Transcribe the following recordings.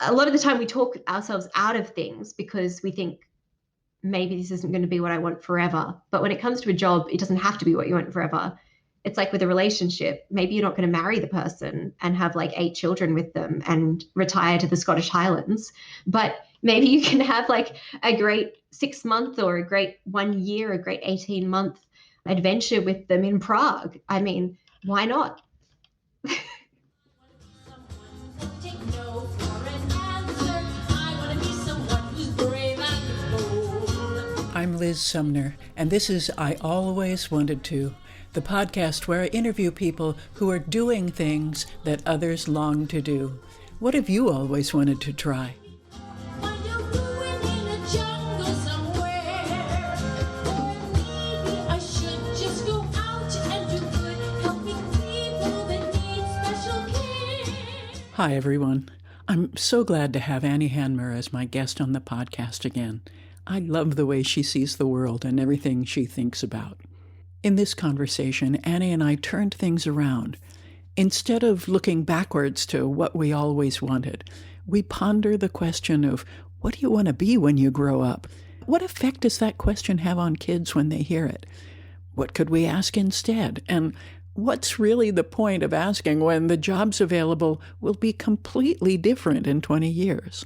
a lot of the time we talk ourselves out of things because we think maybe this isn't going to be what I want forever. But when it comes to a job, it doesn't have to be what you want forever. It's like with a relationship, maybe you're not going to marry the person and have like 8 children with them and retire to the Scottish Highlands, but maybe you can have like a great 6 month or a great 1 year, a great 18-month adventure with them in Prague. I mean, why not? I'm Liz Sumner, and this is I Always Wanted To, the podcast where I interview people who are doing things that others long to do. What have you always wanted to try? Hi, everyone. I'm so glad to have Annie Handmer as my guest on the podcast again. I love the way she sees the world and everything she thinks about. In this conversation, Annie and I turned things around. Instead of looking backwards to what we always wanted, we ponder the question of, what do you want to be when you grow up? What effect does that question have on kids when they hear it? What could we ask instead? And what's really the point of asking when the jobs available will be completely different in 20 years?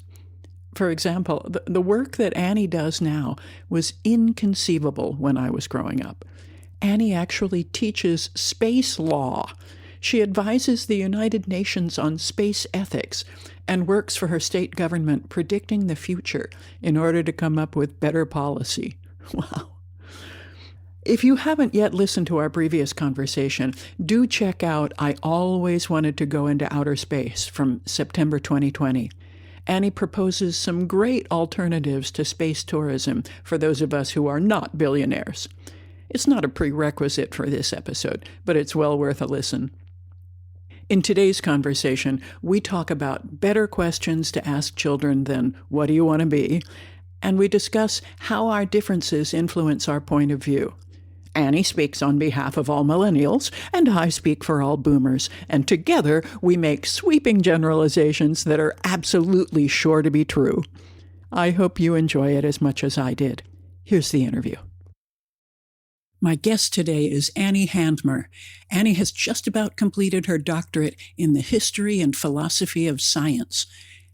For example, the work that Annie does now was inconceivable when I was growing up. Annie actually teaches space law. She advises the United Nations on space ethics and works for her state government predicting the future in order to come up with better policy. Wow. If you haven't yet listened to our previous conversation, do check out I Always Wanted to Go into Outer Space from September 2020. Annie proposes some great alternatives to space tourism for those of us who are not billionaires. It's not a prerequisite for this episode, but it's well worth a listen. In today's conversation, we talk about better questions to ask children than, what do you want to be? And we discuss how our differences influence our point of view. Annie speaks on behalf of all millennials, and I speak for all boomers, and together we make sweeping generalizations that are absolutely sure to be true. I hope you enjoy it as much as I did. Here's the interview. My guest today is Annie Handmer. Annie has just about completed her doctorate in the history and philosophy of science.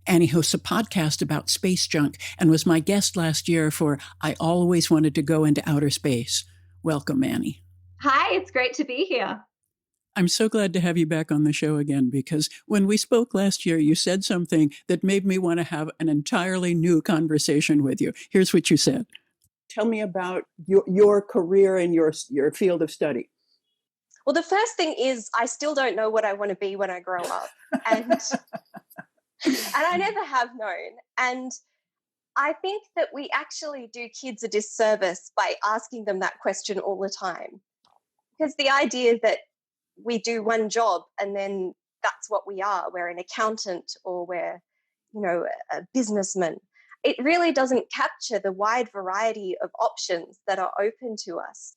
Annie hosts a podcast about space junk and was my guest last year for I Always Wanted to Go into Outer Space. Welcome, Annie. Hi, it's great to be here. I'm so glad to have you back on the show again, because when we spoke last year, you said something that made me want to have an entirely new conversation with you. Here's what you said. Tell me about your career and your field of study. Well, the first thing is I still don't know what I want to be when I grow up. And I never have known. And I think that we actually do kids a disservice by asking them that question all the time. Because the idea that we do one job and then that's what we are, we're an accountant or we're, a businessman, it really doesn't capture the wide variety of options that are open to us.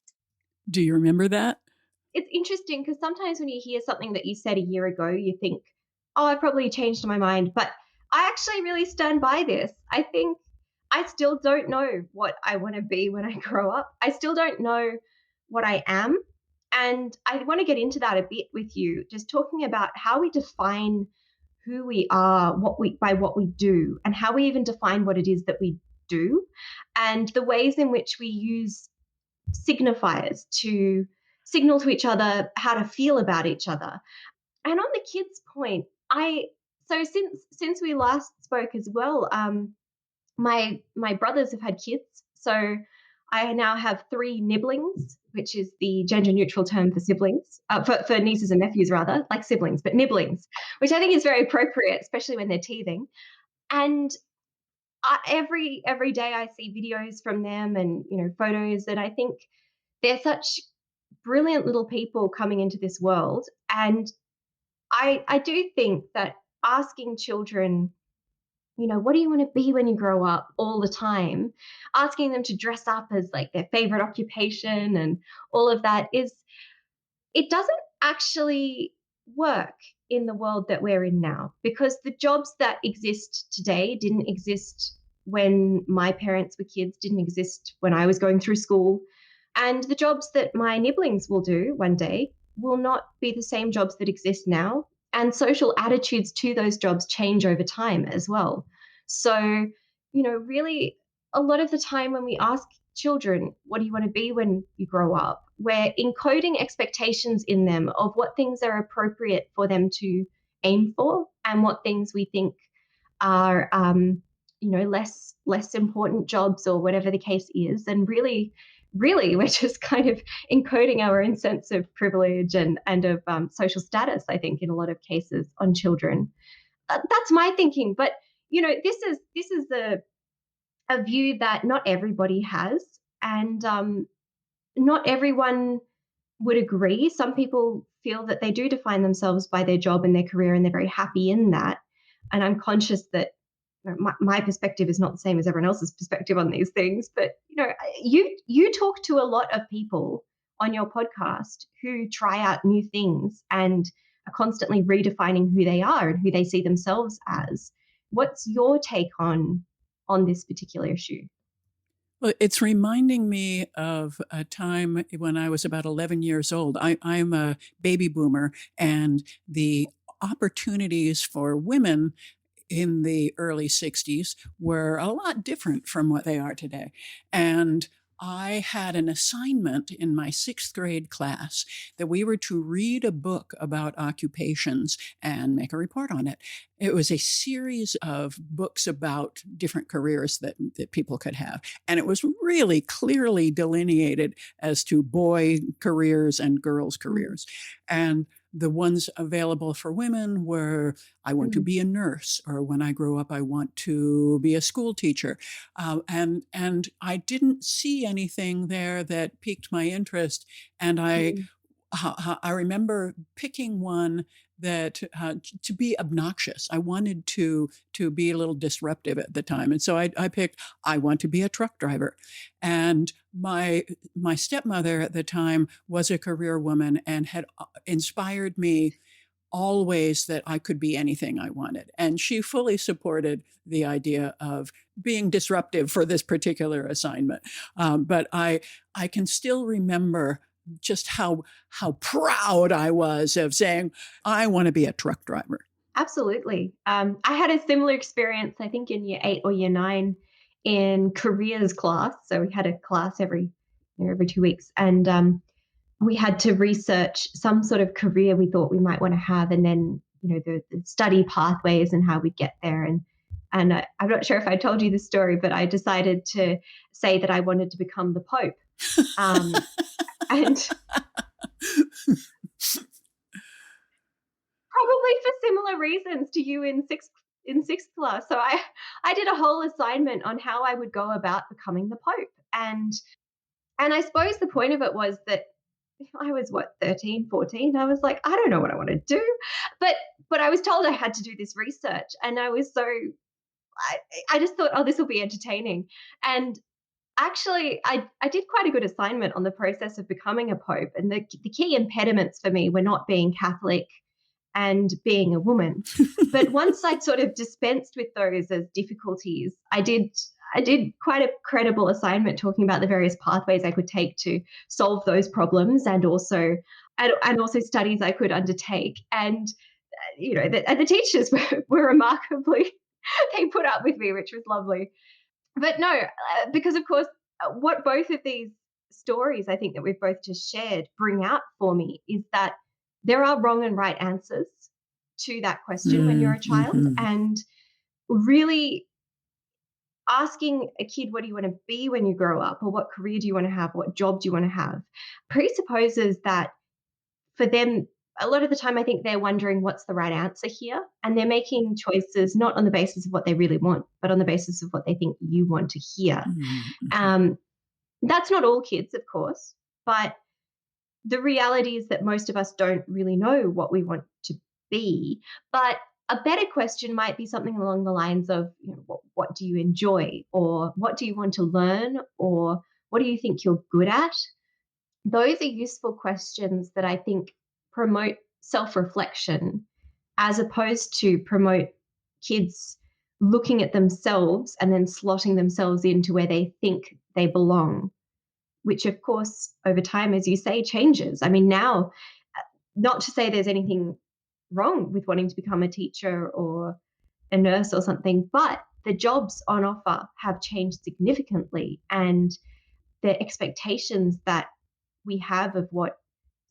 Do you remember that? It's interesting because sometimes when you hear something that you said a year ago, you think, oh, I've probably changed my mind. But I actually really stand by this. I think I still don't know what I want to be when I grow up. I still don't know what I am. And I want to get into that a bit with you, just talking about how we define who we are, by what we do, and how we even define what it is that we do, and the ways in which we use signifiers to signal to each other how to feel about each other. And on the kids' point, so since we last spoke as well, my brothers have had kids, so I now have 3 nibblings, which is the gender-neutral term for siblings, for nieces and nephews rather, like siblings, but nibblings, which I think is very appropriate, especially when they're teething. And every day I see videos from them and photos, and I think they're such brilliant little people coming into this world. And I do think that asking children, what do you want to be when you grow up all the time, asking them to dress up as like their favorite occupation and all of that it doesn't actually work in the world that we're in now, because the jobs that exist today didn't exist when my parents were kids, didn't exist when I was going through school. And the jobs that my nibblings will do one day will not be the same jobs that exist now. And social attitudes to those jobs change over time as well. So, really, a lot of the time when we ask children, what do you want to be when you grow up? We're encoding expectations in them of what things are appropriate for them to aim for and what things we think are, less important jobs or whatever the case is. And really, we're just kind of encoding our own sense of privilege and of social status, I think, in a lot of cases on children. That's my thinking. But, this is a view that not everybody has. And not everyone would agree. Some people feel that they do define themselves by their job and their career, and they're very happy in that. And I'm conscious that my perspective is not the same as everyone else's perspective on these things. But you talk to a lot of people on your podcast who try out new things and are constantly redefining who they are and who they see themselves as. What's your take on this particular issue? Well, it's reminding me of a time when I was about 11 years old. I'm a baby boomer, and the opportunities for women in the early 60s were a lot different from what they are today. And I had an assignment in my sixth grade class that we were to read a book about occupations and make a report on it. It was a series of books about different careers that people could have. And it was really clearly delineated as to boy careers and girls careers. And the ones available for women were, I want to be a nurse, or when I grow up, I want to be a school teacher. And I didn't see anything there that piqued my interest. And I remember picking one that to be obnoxious. I wanted to be a little disruptive at the time. And so I picked, I want to be a truck driver. And my stepmother at the time was a career woman and had inspired me always that I could be anything I wanted. And she fully supported the idea of being disruptive for this particular assignment. But I can still remember just how proud I was of saying, I want to be a truck driver. Absolutely. I had a similar experience, I think, in year 8 or year 9 in careers class. So we had a class every 2 weeks, and we had to research some sort of career we thought we might want to have, and then the study pathways and how we'd get there. And I'm not sure if I told you the story, but I decided to say that I wanted to become the Pope. And probably for similar reasons to you in sixth class. So I did a whole assignment on how I would go about becoming the Pope. And I suppose the point of it was that I was 13, 14. I was like, I don't know what I want to do. But I was told I had to do this research, and I was so I just thought, oh, this will be entertaining. And actually, I did quite a good assignment on the process of becoming a pope. And the key impediments for me were not being Catholic and being a woman. But once I'd sort of dispensed with those as difficulties, I did quite a credible assignment talking about the various pathways I could take to solve those problems, and also studies I could undertake. And the teachers were remarkably they put up with me, which was lovely. But no, because of course, what both of these stories I think that we've both just shared bring out for me is that there are wrong and right answers to that question when you're a child. And really asking a kid, what do you want to be when you grow up, or what career do you want to have, what job do you want to have, presupposes that for them, a lot of the time, I think they're wondering what's the right answer here. And they're making choices not on the basis of what they really want, but on the basis of what they think you want to hear. That's not all kids, of course, but the reality is that most of us don't really know what we want to be. But a better question might be something along the lines of, what do you enjoy, or what do you want to learn, or what do you think you're good at? Those are useful questions that I think promote self-reflection as opposed to promote kids looking at themselves and then slotting themselves into where they think they belong, which of course over time, as you say, changes. I mean, now, not to say there's anything wrong with wanting to become a teacher or a nurse or something, but the jobs on offer have changed significantly, and the expectations that we have of what,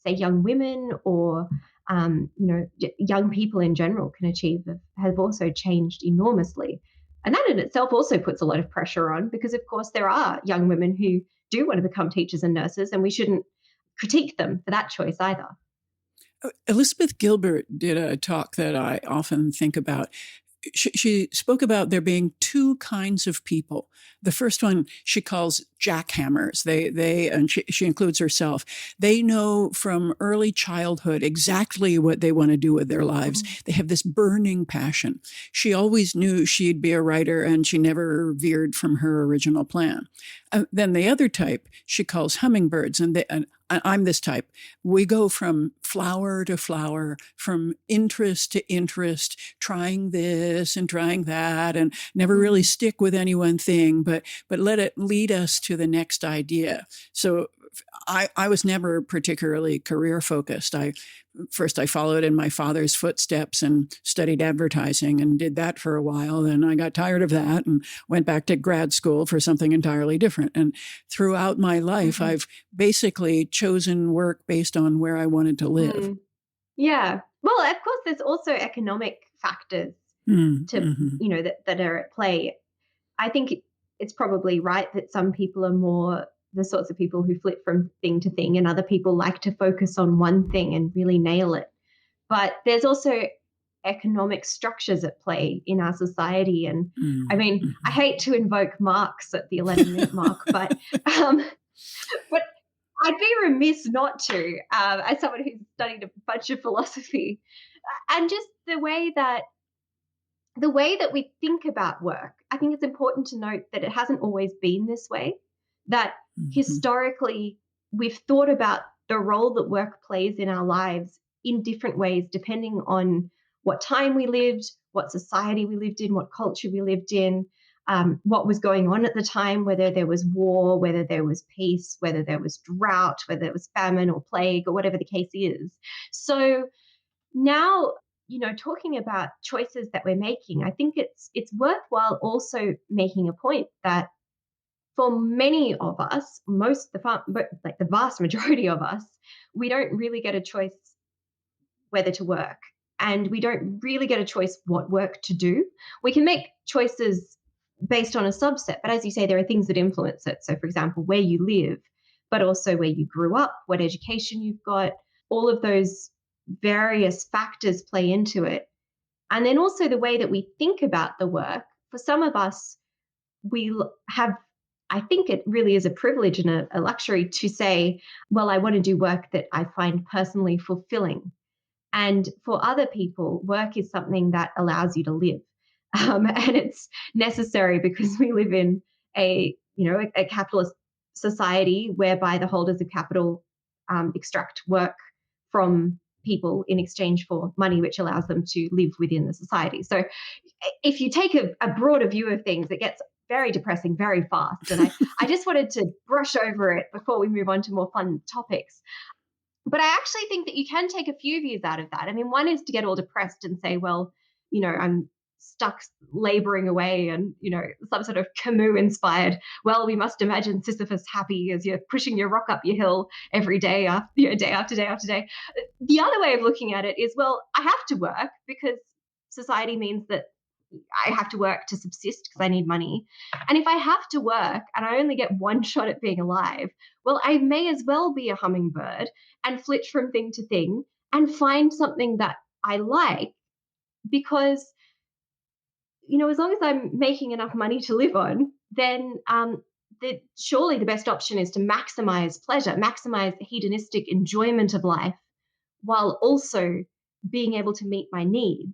say, young women or young people in general can achieve have also changed enormously. And that in itself also puts a lot of pressure on, because of course there are young women who do want to become teachers and nurses, and we shouldn't critique them for that choice either. Elizabeth Gilbert did a talk that I often think about. She spoke about there being two kinds of people. The first one she calls jackhammers. And she includes herself. They know from early childhood exactly what they want to do with their lives. Mm-hmm. They have this burning passion. She always knew she'd be a writer, and she never veered from her original plan. Then the other type she calls hummingbirds, and I'm this type. We go from flower to flower, from interest to interest, trying this and trying that, and never really stick with any one thing, but let it lead us to the next idea. So I was never particularly career focused. First I followed in my father's footsteps and studied advertising and did that for a while. Then I got tired of that and went back to grad school for something entirely different. And throughout my life, mm-hmm. I've basically chosen work based on where I wanted to live. Mm. Yeah. Well, of course, there's also economic factors mm-hmm. that are at play. I think it's probably right that some people are more the sorts of people who flip from thing to thing, and other people like to focus on one thing and really nail it. But there's also economic structures at play in our society. And I mean, mm-hmm. I hate to invoke Marx at the 11-minute mark, but I'd be remiss not to, as someone who's studied a bunch of philosophy, and just the way that we think about work. I think it's important to note that it hasn't always been this way, that mm-hmm. historically we've thought about the role that work plays in our lives in different ways, depending on what time we lived, what society we lived in, what culture we lived in, what was going on at the time, whether there was war, whether there was peace, whether there was drought, whether there was famine or plague, or whatever the case is. So now, talking about choices that we're making, I think it's worthwhile also making a point that for many of us, the vast majority of us, we don't really get a choice whether to work, and we don't really get a choice what work to do. We can make choices based on a subset, but as you say, there are things that influence it. So, for example, where you live, but also where you grew up, what education you've got, all of those various factors play into it. And then also the way that we think about the work. For some of us, we have, I think it really is a privilege and a luxury to say, well, I want to do work that I find personally fulfilling. And for other people, work is something that allows you to live. And it's necessary because we live in a capitalist society whereby the holders of capital extract work from people in exchange for money, which allows them to live within the society. So if you take a broader view of things, it gets very depressing very fast. And I just wanted to brush over it before we move on to more fun topics. But I actually think that you can take a few views out of that. I mean, one is to get all depressed and say, well, I'm stuck laboring away, and, some sort of Camus-inspired, well, we must imagine Sisyphus happy as you're pushing your rock up your hill every day, day after day after day. The other way of looking at it is, well, I have to work because society means that I have to work to subsist because I need money. And if I have to work and I only get one shot at being alive, well, I may as well be a hummingbird and flit from thing to thing and find something that I like, because, as long as I'm making enough money to live on, then surely the best option is to maximize pleasure, maximize hedonistic enjoyment of life, while also being able to meet my needs.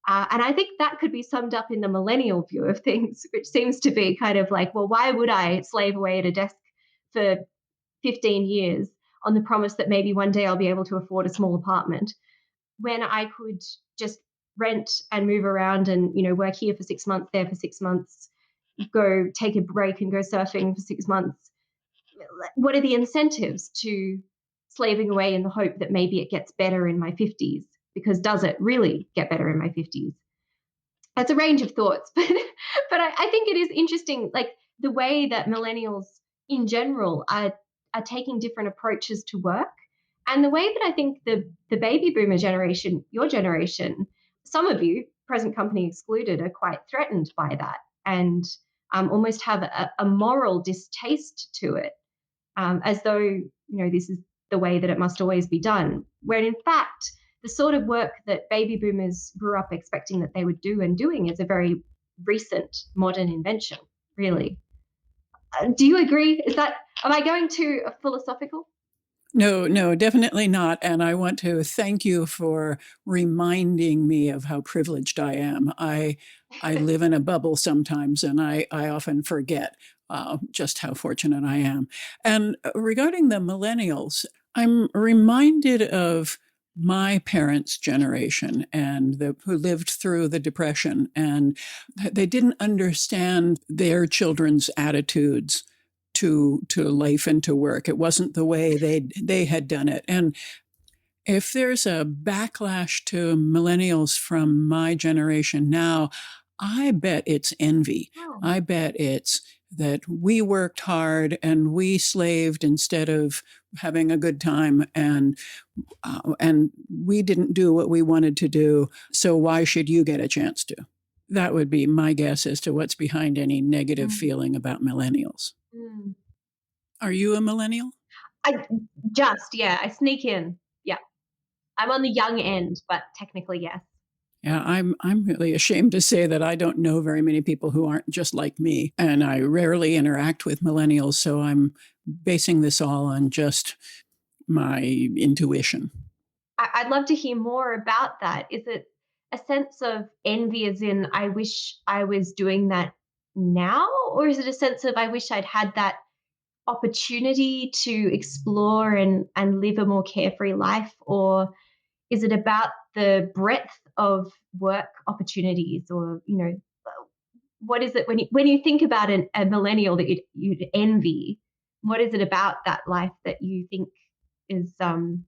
And I think that could be summed up in the millennial view of things, which seems to be kind of like, well, why would I slave away at a desk for 15 years on the promise that maybe one day I'll be able to afford a small apartment, when I could just rent and move around and, work here for 6 months, there for 6 months, go take a break and go surfing for 6 months. What are the incentives to slaving away in the hope that maybe it gets better in my 50s? Because does it really get better in my 50s? That's a range of thoughts, but I think it is interesting, like the way that millennials in general are taking different approaches to work, and the way that I think the baby boomer generation, your generation, some of you, present company excluded, are quite threatened by that and almost have a moral distaste to it, as though this is the way that it must always be done. When in fact, the sort of work that baby boomers grew up expecting that they would do and doing is a very recent modern invention, really. Do you agree? Am I going too philosophical? No, definitely not. And I want to thank you for reminding me of how privileged I am. I live in a bubble sometimes, and I often forget just how fortunate I am. And regarding the millennials, I'm reminded of my parents' generation and who lived through the Depression, and they didn't understand their children's attitudes to life and to work. It wasn't the way they had done it. And if there's a backlash to millennials from my generation now, I bet it's envy. Oh. I bet it's that we worked hard and we slaved instead of having a good time, and we didn't do what we wanted to do. So why should you get a chance to? That would be my guess as to what's behind any negative feeling about millennials. Mm. Are you a millennial? I sneak in. Yeah. I'm on the young end, but technically, yes. Yeah, I'm really ashamed to say that I don't know very many people who aren't just like me, and I rarely interact with millennials, so I'm basing this all on just my intuition. I'd love to hear more about that. Is it a sense of envy, as in, I wish I was doing that now? Or is it a sense of, I wish I'd had that opportunity to explore and live a more carefree life? Or is it about the breadth of work opportunities? Or, what is it when you think about a millennial that you'd envy? What is it about that life that you think is a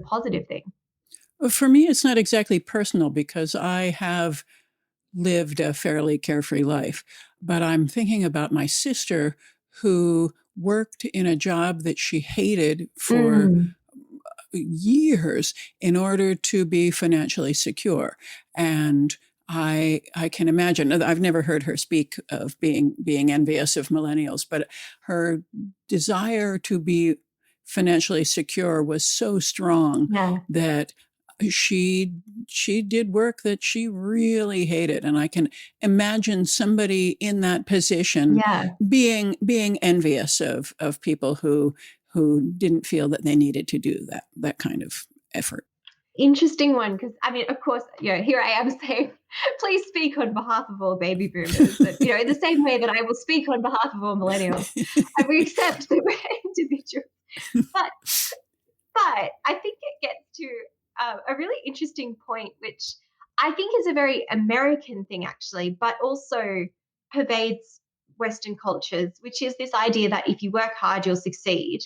positive thing? For me, it's not exactly personal because I have lived a fairly carefree life, but I'm thinking about my sister who worked in a job that she hated for years in order to be financially secure. And I can imagine, I've never heard her speak of being envious of millennials, but her desire to be financially secure was so strong that she did work that she really hated. And I can imagine somebody in that position being envious of people who didn't feel that they needed to do that kind of effort. Interesting one, because of course, here I am saying, please speak on behalf of all baby boomers. And, in the same way that I will speak on behalf of all millennials, and we accept that we're individuals. But I think it gets to a really interesting point, which I think is a very American thing, actually, but also pervades Western cultures, which is this idea that if you work hard, you'll succeed.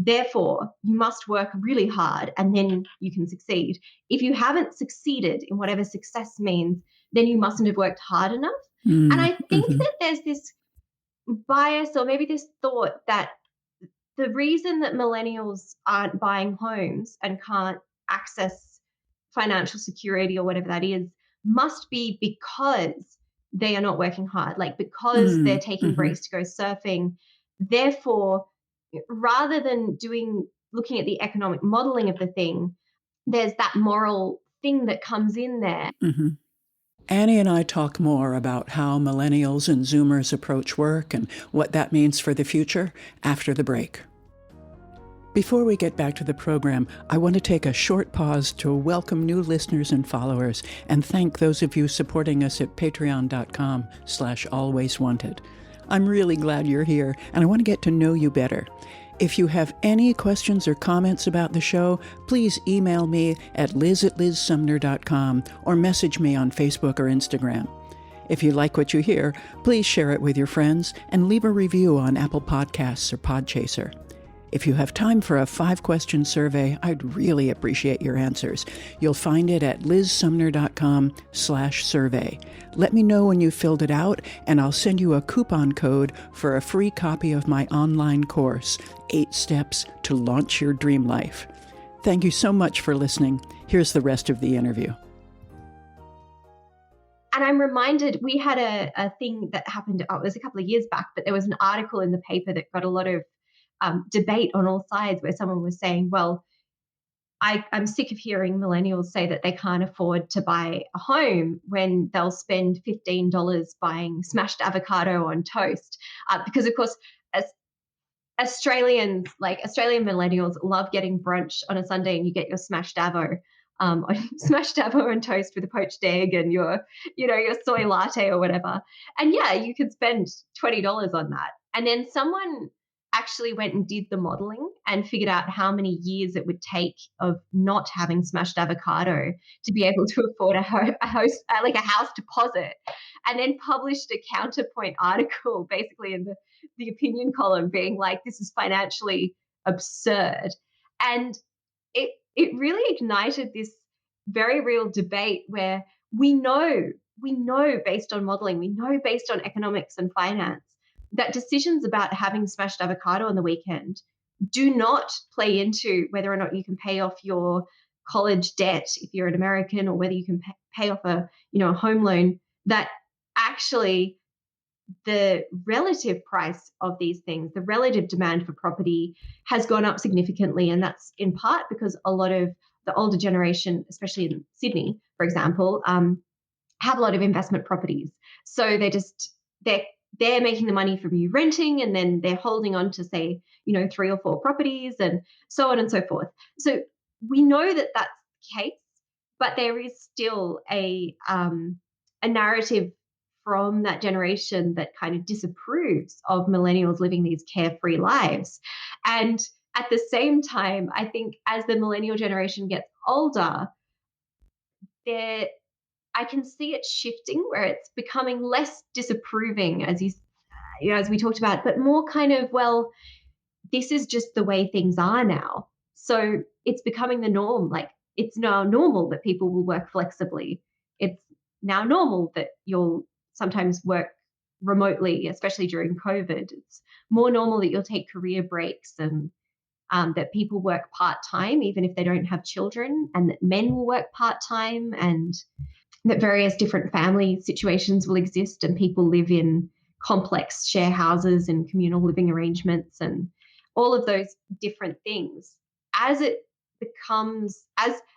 Therefore, you must work really hard and then you can succeed. If you haven't succeeded in whatever success means, then you mustn't have worked hard enough. And I think that there's this bias, or maybe this thought, that the reason that millennials aren't buying homes and can't access financial security or whatever that is must be because they are not working hard, like because they're taking breaks to go surfing. Therefore, rather than looking at the economic modeling of the thing, there's that moral thing that comes in there. Annie and I talk more about how millennials and Zoomers approach work and what that means for the future after the break. Before we get back to the program, I want to take a short pause to welcome new listeners and followers and thank those of you supporting us at patreon.com/alwayswanted. I'm really glad you're here, and I want to get to know you better. If you have any questions or comments about the show, please email me at liz@lizsumner.com or message me on Facebook or Instagram. If you like what you hear, please share it with your friends and leave a review on Apple Podcasts or Podchaser. If you have time for a 5-question survey, I'd really appreciate your answers. You'll find it at lizsumner.com/survey. Let me know when you filled it out, and I'll send you a coupon code for a free copy of my online course, 8 Steps to Launch Your Dream Life. Thank you so much for listening. Here's the rest of the interview. And I'm reminded, we had a thing that happened, it was a couple of years back, but there was an article in the paper that got a lot of debate on all sides, where someone was saying, well, I'm sick of hearing millennials say that they can't afford to buy a home when they'll spend $15 buying smashed avocado on toast. Because, of course, as Australian millennials love getting brunch on a Sunday, and you get your smashed avo on toast with a poached egg and your soy latte or whatever. And yeah, you could spend $20 on that. And then someone actually went and did the modeling and figured out how many years it would take of not having smashed avocado to be able to afford a house deposit, and then published a counterpoint article basically in the opinion column being like, this is financially absurd. And it really ignited this very real debate where we know based on modeling, we know based on economics and finance, that decisions about having smashed avocado on the weekend do not play into whether or not you can pay off your college debt if you're an American, or whether you can pay off a home loan. That actually the relative price of these things, the relative demand for property, has gone up significantly. And that's in part because a lot of the older generation, especially in Sydney, for example, have a lot of investment properties. So they're making the money from you renting, and then they're holding on to, say, 3 or 4 properties, and so on and so forth. So we know that that's the case, but there is still a narrative from that generation that kind of disapproves of millennials living these carefree lives. And at the same time, I think as the millennial generation gets older, I can see it shifting, where it's becoming less disapproving, as as we talked about, but more kind of, well, this is just the way things are now. So it's becoming the norm. Like, it's now normal that people will work flexibly. It's now normal that you'll sometimes work remotely, especially during COVID. It's more normal that you'll take career breaks, and that people work part-time even if they don't have children, and that men will work part-time, and that various different family situations will exist, and people live in complex share houses and communal living arrangements, and all of those different things. As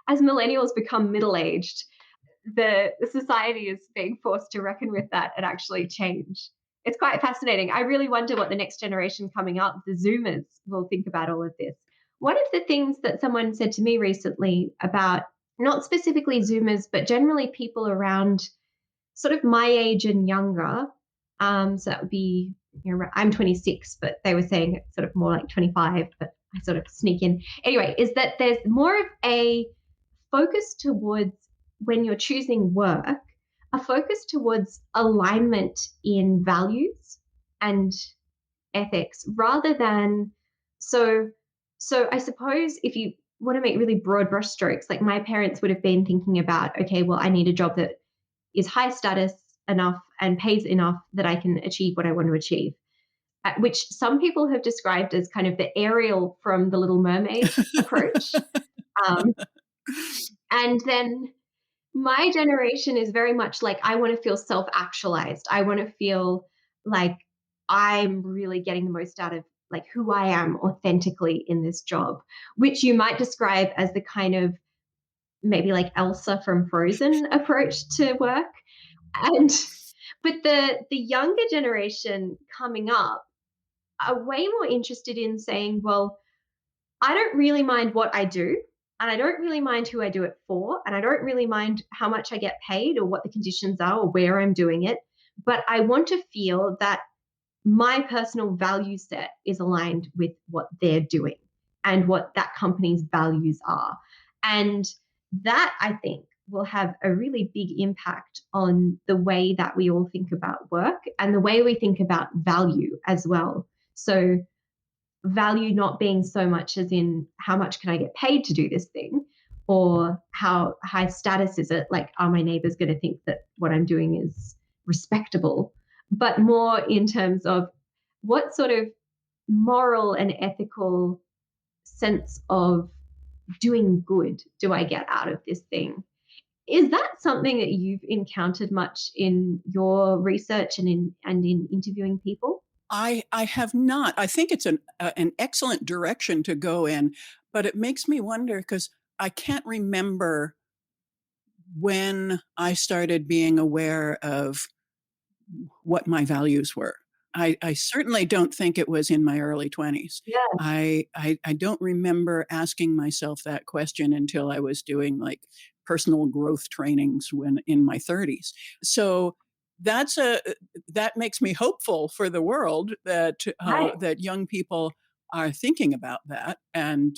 millennials become middle-aged, the society is being forced to reckon with that and actually change. It's quite fascinating. I really wonder what the next generation coming up, the Zoomers, will think about all of this. One of the things that someone said to me recently about, not specifically Zoomers, but generally people around sort of my age and younger, so that would be, I'm 26, but they were saying it's sort of more like 25, but I sort of sneak in. Anyway, is that there's more of a focus towards, when you're choosing work, a focus towards alignment in values and ethics, rather than, so I suppose if you want to make really broad brushstrokes, like my parents would have been thinking about, okay, well, I need a job that is high status enough and pays enough that I can achieve what I want to achieve, which some people have described as kind of the Ariel from The Little Mermaid approach. And then my generation is very much like, I want to feel self-actualized. I want to feel like I'm really getting the most out of like who I am authentically in this job, which you might describe as the kind of maybe like Elsa from Frozen approach to work. But the younger generation coming up are way more interested in saying, well, I don't really mind what I do, and I don't really mind who I do it for, and I don't really mind how much I get paid or what the conditions are or where I'm doing it, but I want to feel that my personal value set is aligned with what they're doing and what that company's values are. And that, I think, will have a really big impact on the way that we all think about work and the way we think about value as well. So, value not being so much as in how much can I get paid to do this thing, or how high status is it, like are my neighbors going to think that what I'm doing is respectable, but more in terms of what sort of moral and ethical sense of doing good do I get out of this thing. Is that something that you've encountered much in your research and in interviewing people? I have not. I think it's an excellent direction to go in, but it makes me wonder because I can't remember when I started being aware of what my values were. I certainly don't think it was in my early 20s. Yeah. I don't remember asking myself that question until I was doing like personal growth trainings when in my 30s. So that's a that makes me hopeful for the world that Right. that young people are thinking about that and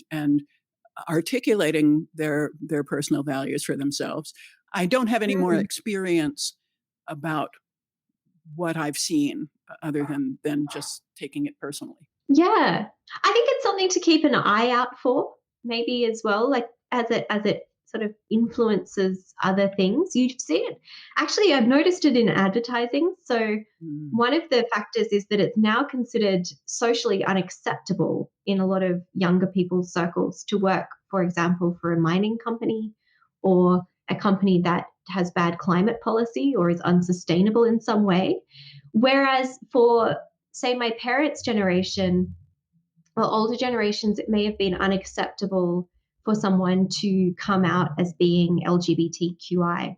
articulating their personal values for themselves. I don't have any more Mm. experience about what I've seen other than just taking it personally. Yeah. I think it's something to keep an eye out for, maybe as well, like as it sort of influences other things. You see it. Actually, I've noticed it in advertising. So Mm, one of the factors is that it's now considered socially unacceptable in a lot of younger people's circles to work, for example, for a mining company or a company that has bad climate policy or is unsustainable in some way. Whereas for, say, my parents' generation or older generations, it may have been unacceptable for someone to come out as being LGBTQI.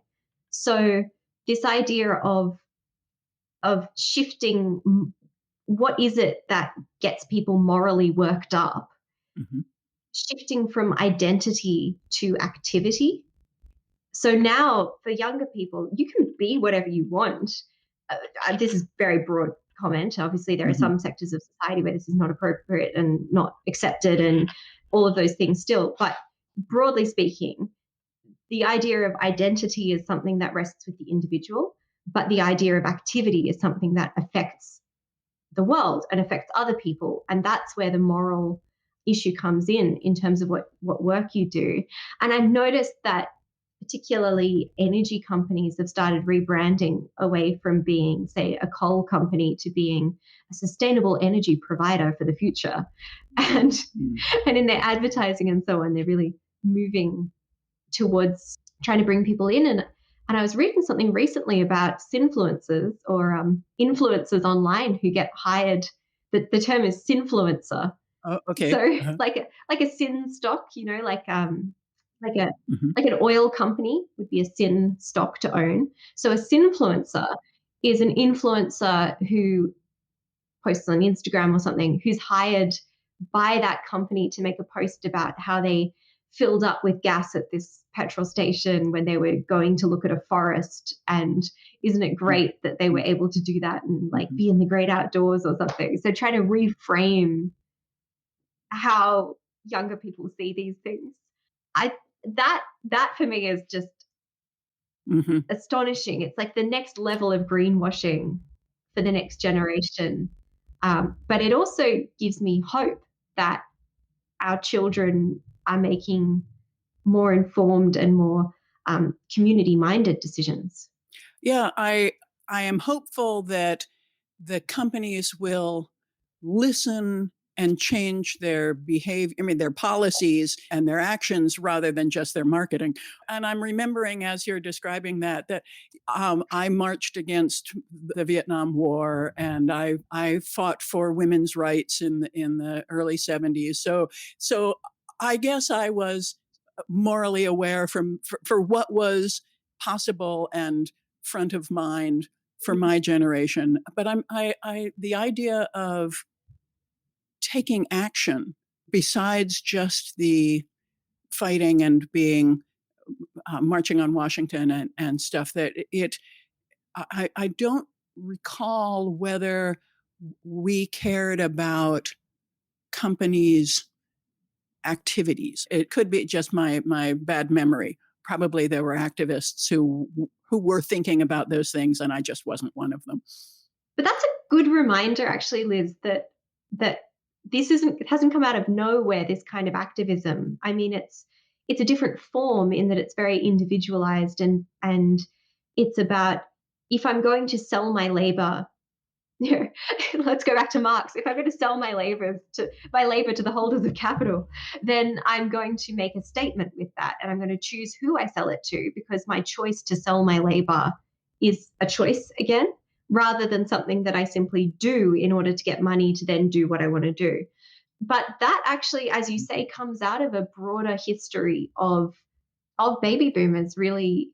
So this idea of shifting, what is it that gets people morally worked up, mhm, shifting from identity to activity. So now for younger people, you can be whatever you want. This is very broad comment. Obviously, there are mhm, some sectors of society where this is not appropriate and not accepted, and all of those things still. But broadly speaking, the idea of identity is something that rests with the individual, but the idea of activity is something that affects the world and affects other people. And that's where the moral issue comes in terms of what work you do. And I've noticed that particularly energy companies have started rebranding away from being, say, a coal company to being a sustainable energy provider for the future. And mm. and in their advertising and so on, they're really moving towards trying to bring people in. And I was reading something recently about sinfluencers or influencers online who get hired. The term is sinfluencer. Oh, okay. So Uh-huh. like a sin stock, like a Mhm, like an oil company would be a sin stock to own. So a sinfluencer is an influencer who posts on Instagram or something, who's hired by that company to make a post about how they filled up with gas at this petrol station when they were going to look at a forest. And isn't it mm, great that they were mm, able to do that and like mhm. be in the great outdoors or something? So try to reframe how younger people see these things. I that for me is just Mhm. astonishing. It's like the next level of greenwashing for the next generation. But it also gives me hope that our children are making more informed and more community minded decisions. Yeah, I am hopeful that the companies will listen and change their behavior, I mean, their policies and their actions rather than just their marketing. And I'm remembering as you're describing that I marched against the Vietnam War and I fought for women's rights in the early 70s. So I guess I was morally aware for what was possible and front of mind for my generation. But I the idea of taking action besides just the fighting and being marching on Washington and stuff that it I don't recall whether we cared about companies' activities. It could be just my bad memory. Probably there were activists who were thinking about those things, and I just wasn't one of them. But that's a good reminder, actually, Liz, that this it hasn't come out of nowhere, this kind of activism. I mean, it's a different form in that it's very individualized, and it's about, if I'm going to sell my labor, let's go back to Marx. If I'm going to sell my labor to the holders of capital, then I'm going to make a statement with that, and I'm going to choose who I sell it to, because my choice to sell my labor is a choice again, rather than something that I simply do in order to get money to then do what I want to do. But that actually, as you say, comes out of a broader history of baby boomers really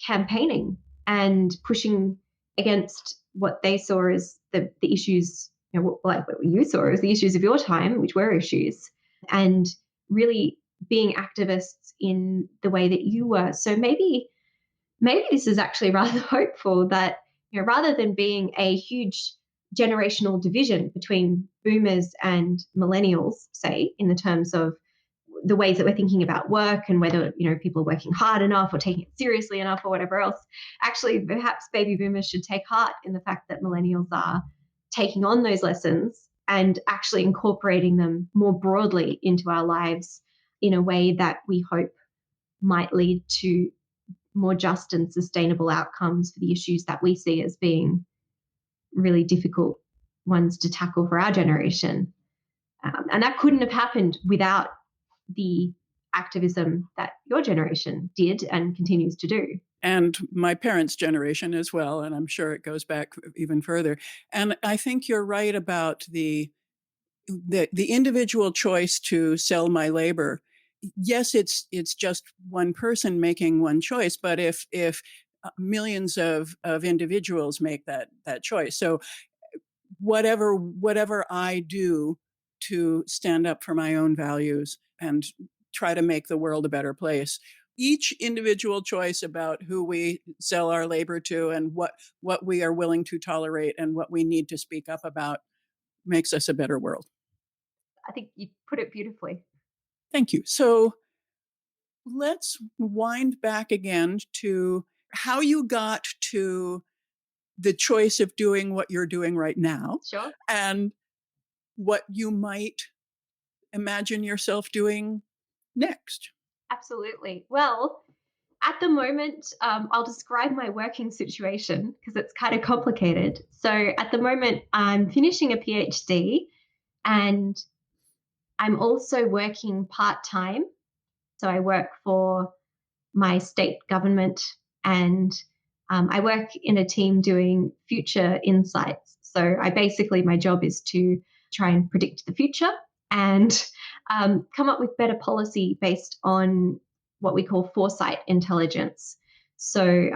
campaigning and pushing against what they saw as the issues, like what you saw as the issues of your time, which were issues, and really being activists in the way that you were. So maybe this is actually rather hopeful, that rather than being a huge generational division between boomers and millennials, say, in the terms of the ways that we're thinking about work and whether people are working hard enough or taking it seriously enough or whatever else, actually perhaps baby boomers should take heart in the fact that millennials are taking on those lessons and actually incorporating them more broadly into our lives in a way that we hope might lead to more just and sustainable outcomes for the issues that we see as being really difficult ones to tackle for our generation. And that couldn't have happened without the activism that your generation did and continues to do. And my parents' generation as well, and I'm sure it goes back even further. And I think you're right about the individual choice to sell my labor. Yes, it's just one person making one choice, but if millions of individuals make that choice, so whatever I do to stand up for my own values and try to make the world a better place, each individual choice about who we sell our labor to and what we are willing to tolerate and what we need to speak up about makes us a better world. I think you put it beautifully. Thank you. So let's wind back again to how you got to the choice of doing what you're doing right now. Sure. And what you might imagine yourself doing next. Absolutely. Well, at the moment, I'll describe my working situation because it's kind of complicated. So at the moment, I'm finishing a PhD and I'm also working part-time. So I work for my state government, and I work in a team doing future insights. So my job is to try and predict the future and come up with better policy based on what we call foresight intelligence. So,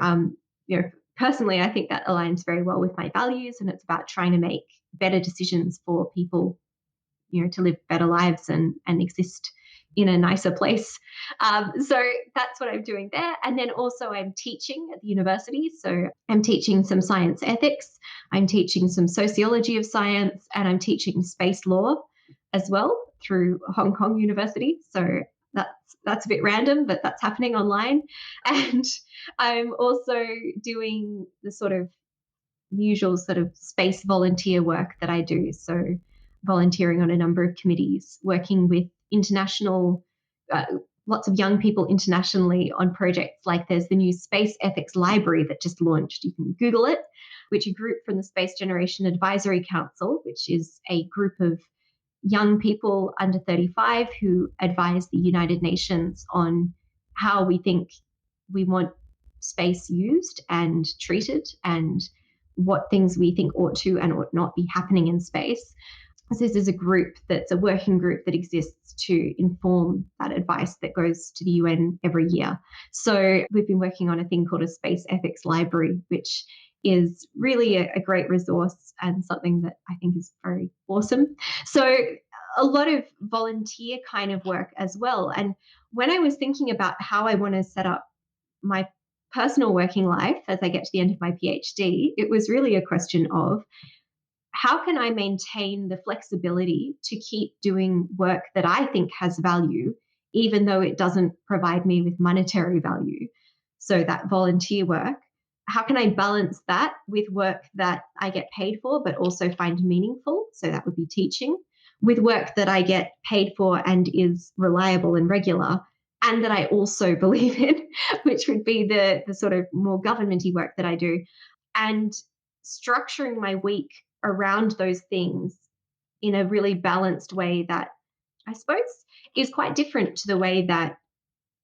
personally, I think that aligns very well with my values, and it's about trying to make better decisions for people, to live better lives and exist in a nicer place. So that's what I'm doing there. And then also I'm teaching at the university. So I'm teaching some science ethics, I'm teaching some sociology of science, and I'm teaching space law as well through Hong Kong University. So that's a bit random, but that's happening online. And I'm also doing the sort of usual sort of space volunteer work that I do. So volunteering on a number of committees, working with international, lots of young people internationally on projects like there's the new Space Ethics Library that just launched. You can Google it, which a group from the Space Generation Advisory Council, which is a group of young people under 35 who advise the United Nations on how we think we want space used and treated and what things we think ought to and ought not be happening in space. So this is a group that's a working group that exists to inform that advice that goes to the UN every year. So we've been working on a thing called a Space Ethics Library, which is really a great resource and something that I think is very awesome. So a lot of volunteer kind of work as well. And when I was thinking about how I want to set up my personal working life as I get to the end of my PhD, it was really a question of how can I maintain the flexibility to keep doing work that I think has value, even though it doesn't provide me with monetary value? So that volunteer work, how can I balance that with work that I get paid for, but also find meaningful? So that would be teaching, with work that I get paid for and is reliable and regular, and that I also believe in, which would be the sort of more governmenty work that I do. And structuring my week around those things in a really balanced way that I suppose is quite different to the way that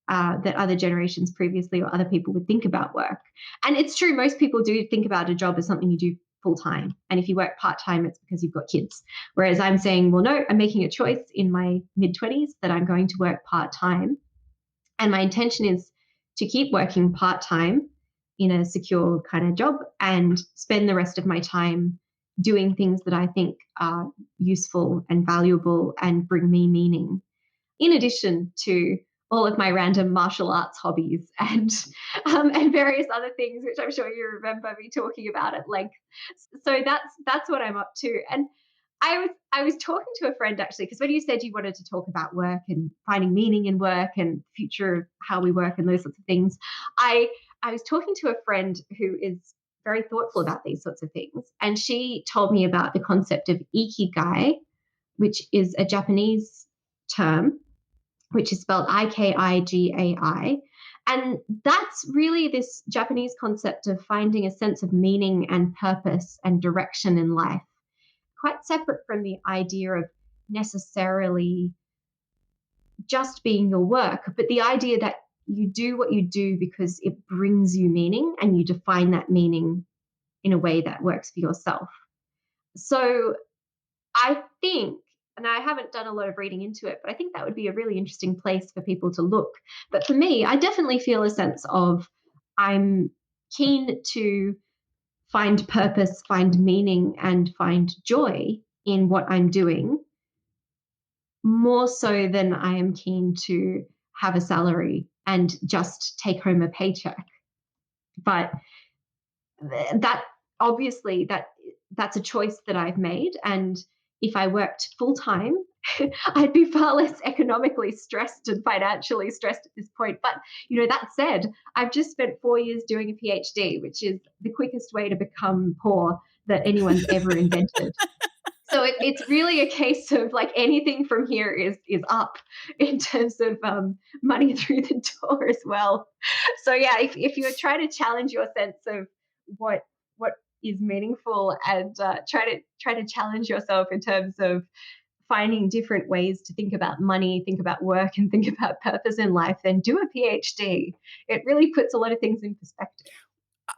other generations previously or other people would think about work. And it's true, most people do think about a job as something you do full time. And if you work part time, it's because you've got kids. Whereas I'm saying, well, no, I'm making a choice in my mid 20s that I'm going to work part time. And my intention is to keep working part time in a secure kind of job and spend the rest of my time doing things that I think are useful and valuable and bring me meaning, in addition to all of my random martial arts hobbies and various other things, which I'm sure you remember me talking about at length. So that's what I'm up to. And I was talking to a friend actually, because when you said you wanted to talk about work and finding meaning in work and future of how we work and those sorts of things, I I was talking to a friend who is very thoughtful about these sorts of things, and she told me about the concept of ikigai, which is a Japanese term, which is spelled Ikigai. And that's really this Japanese concept of finding a sense of meaning and purpose and direction in life, quite separate from the idea of necessarily just being your work, but the idea that you do what you do because it brings you meaning and you define that meaning in a way that works for yourself. So I think, and I haven't done a lot of reading into it, but I think that would be a really interesting place for people to look. But for me, I definitely feel a sense of I'm keen to find purpose, find meaning, and find joy in what I'm doing, more so than I am keen to have a salary and just take home a paycheck. But that obviously that's a choice that I've made. And if I worked full time, I'd be far less economically stressed and financially stressed at this point. But that said, I've just spent 4 years doing a PhD, which is the quickest way to become poor that anyone's ever invented. So it's really a case of like anything from here is up in terms of money through the door as well. So yeah, if you're trying to challenge your sense of what what is meaningful and try to challenge yourself in terms of finding different ways to think about money, think about work, and think about purpose in life, then do a PhD. It really puts a lot of things in perspective.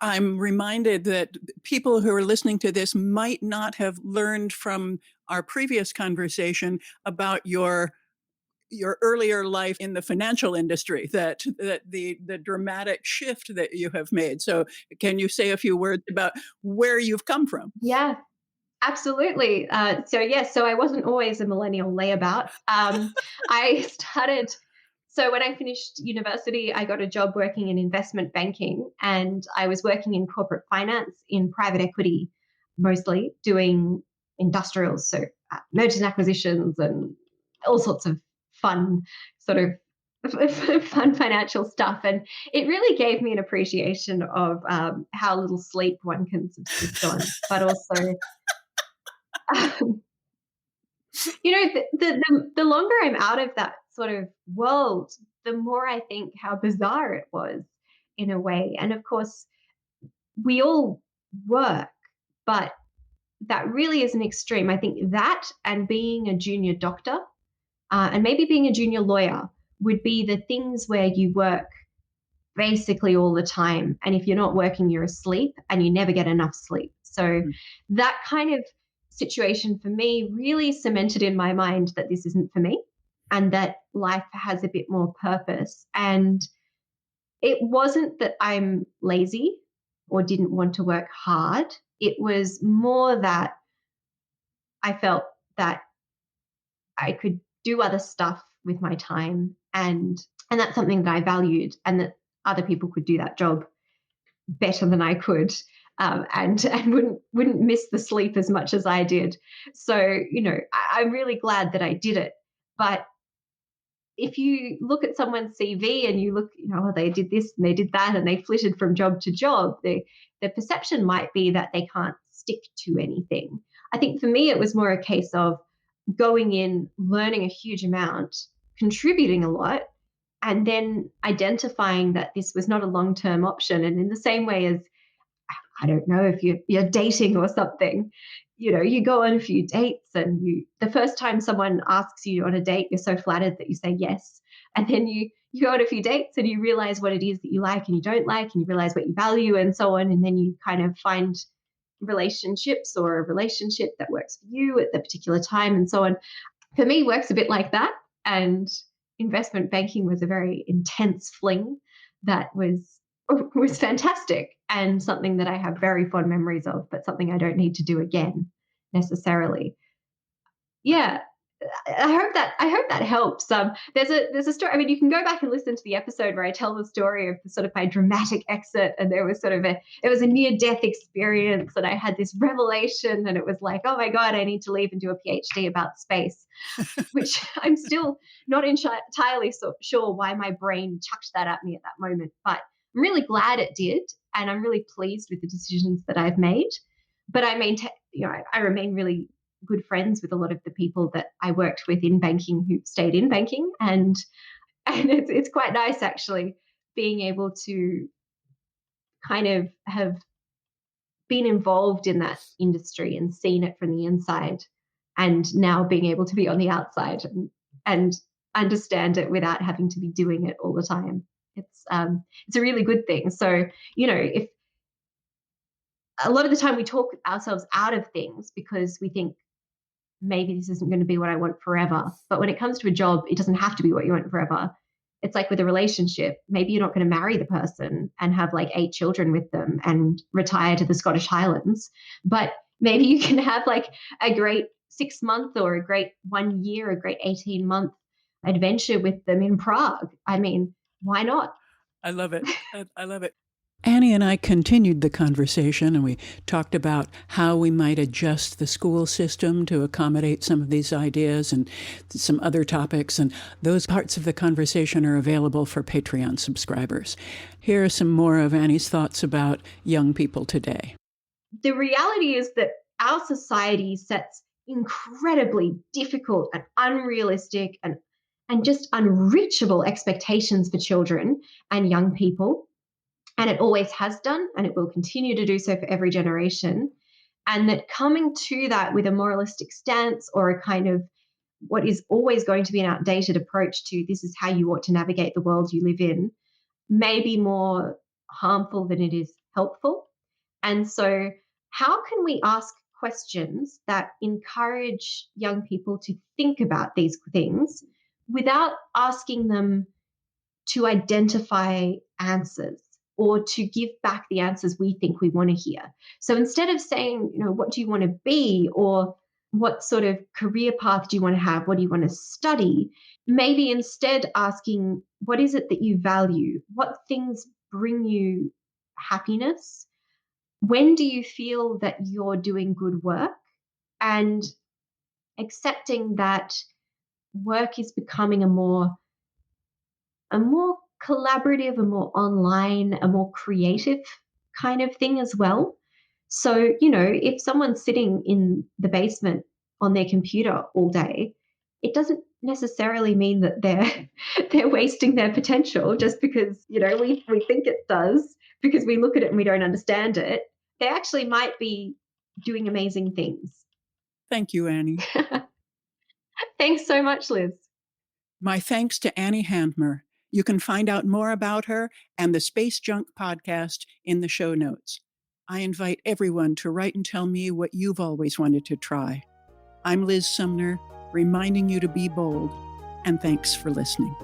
I'm reminded that people who are listening to this might not have learned from our previous conversation about your earlier life in the financial industry, that the dramatic shift that you have made. So can you say a few words about where you've come from? Yeah, absolutely. So I wasn't always a millennial layabout. I started. So when I finished university, I got a job working in investment banking, and I was working in corporate finance in private equity, mostly doing industrials, so mergers and acquisitions, and all sorts of fun sort of fun financial stuff. And it really gave me an appreciation of how little sleep one can subsist on, but also um, the longer I'm out of that sort of world, the more I think how bizarre it was in a way. And of course, we all work, but that really is an extreme. I think that and being a junior doctor and maybe being a junior lawyer would be the things where you work basically all the time. And if you're not working, you're asleep and you never get enough sleep. So that kind of situation for me really cemented in my mind that this isn't for me and that life has a bit more purpose. And it wasn't that I'm lazy or didn't want to work hard. It was more that I felt that I could do other stuff with my time, and that's something that I valued, and that other people could do that job better than I could. and wouldn't miss the sleep as much as I did. So, I'm really glad that I did it. But if you look at someone's CV and you look, oh, they did this and they did that and they flitted from job to job, the perception might be that they can't stick to anything. I think for me, it was more a case of going in, learning a huge amount, contributing a lot, and then identifying that this was not a long-term option. And in the same way as, I don't know, if you're dating or something, you go on a few dates and the first time someone asks you on a date, you're so flattered that you say yes. And then you go on a few dates and you realize what it is that you like and you don't like, and you realize what you value and so on. And then you kind of find relationships or a relationship that works for you at the particular time and so on. For me, works a bit like that. And investment banking was a very intense fling that was fantastic and something that I have very fond memories of, but something I don't need to do again necessarily. Yeah, I hope that helps. There's a story. I mean, you can go back and listen to the episode where I tell the story of the sort of my dramatic exit, and there was it was a near death experience, and I had this revelation, and it was like, oh my god, I need to leave and do a PhD about space, which I'm still not entirely sure why my brain chucked that at me at that moment, but I'm really glad it did, and I'm really pleased with the decisions that I've made. But I maintain, I remain really good friends with a lot of the people that I worked with in banking who stayed in banking, and it's quite nice actually being able to kind of have been involved in that industry and seen it from the inside, and now being able to be on the outside and understand it without having to be doing it all the time. It's a really good thing. So, if a lot of the time we talk ourselves out of things because we think maybe this isn't going to be what I want forever. But when it comes to a job, it doesn't have to be what you want forever. It's like with a relationship, maybe you're not going to marry the person and have like 8 children with them and retire to the Scottish Highlands, but maybe you can have like a great 6-month or a great 1 year, a great 18-month adventure with them in Prague. I mean, why not? I love it. I love it. Annie and I continued the conversation, and we talked about how we might adjust the school system to accommodate some of these ideas and some other topics. And those parts of the conversation are available for Patreon subscribers. Here are some more of Annie's thoughts about young people today. The reality is that our society sets incredibly difficult and unrealistic and just unreachable expectations for children and young people. And it always has done, and it will continue to do so for every generation. And that coming to that with a moralistic stance or a kind of what is always going to be an outdated approach to this is how you ought to navigate the world you live in may be more harmful than it is helpful. And so, how can we ask questions that encourage young people to think about these things without asking them to identify answers or to give back the answers we think we want to hear? So instead of saying, what do you want to be, or what sort of career path do you want to have? What do you want to study? Maybe instead asking, what is it that you value? What things bring you happiness? When do you feel that you're doing good work? And accepting that work is becoming a more collaborative, a more online, a more creative kind of thing as well. So, if someone's sitting in the basement on their computer all day, it doesn't necessarily mean that they're wasting their potential just because, we think it does because we look at it and we don't understand it. They actually might be doing amazing things. Thank you, Annie. Thanks so much, Liz. My thanks to Annie Handmer. You can find out more about her and the Space Junk podcast in the show notes. I invite everyone to write and tell me what you've always wanted to try. I'm Liz Sumner, reminding you to be bold, and thanks for listening.